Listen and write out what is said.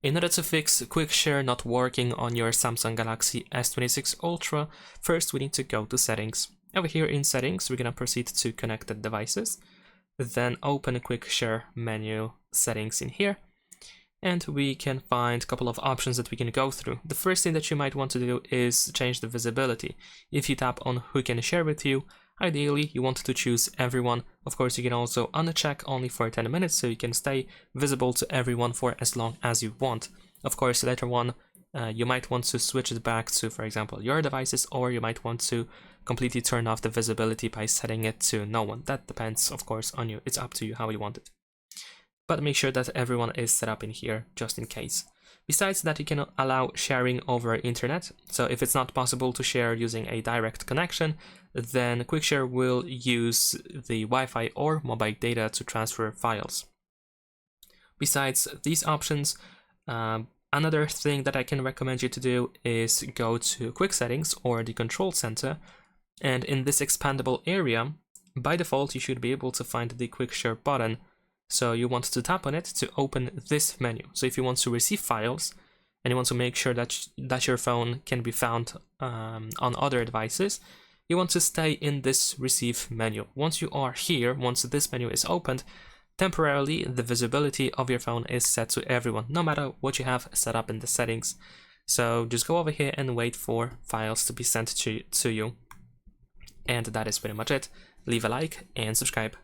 In order to fix Quick Share not working on your Samsung Galaxy S26 Ultra, first we need to go to Settings. Over here in Settings, we're going to proceed to Connected Devices, then open Quick Share menu settings in here, and we can find a couple of options that we can go through. The first thing that you might want to do is change the visibility. If you tap on Who Can Share With You, ideally you want to choose Everyone. Of course, you can also uncheck only for 10 minutes, so you can stay visible to everyone for as long as you want. Of course, later on, you might want to switch it back to, for example, your devices, or you might want to completely turn off the visibility by setting it to no one. That depends, of course, on you. It's up to you how you want it. But make sure that everyone is set up in here, just in case. Besides that, you can allow sharing over internet. So if it's not possible to share using a direct connection, then QuickShare will use the Wi-Fi or mobile data to transfer files. Besides these options, another thing that I can recommend you to do is go to Quick Settings or the Control Center, and in this expandable area, by default, you should be able to find the QuickShare button. So you want to tap on it to open this menu. So if you want to receive files and you want to make sure that your phone can be found on other devices, you want to stay in this receive menu. Once you are here, once this menu is opened, temporarily the visibility of your phone is set to everyone, no matter what you have set up in the settings. So just go over here and wait for files to be sent to you. And that is pretty much it. Leave a like and subscribe.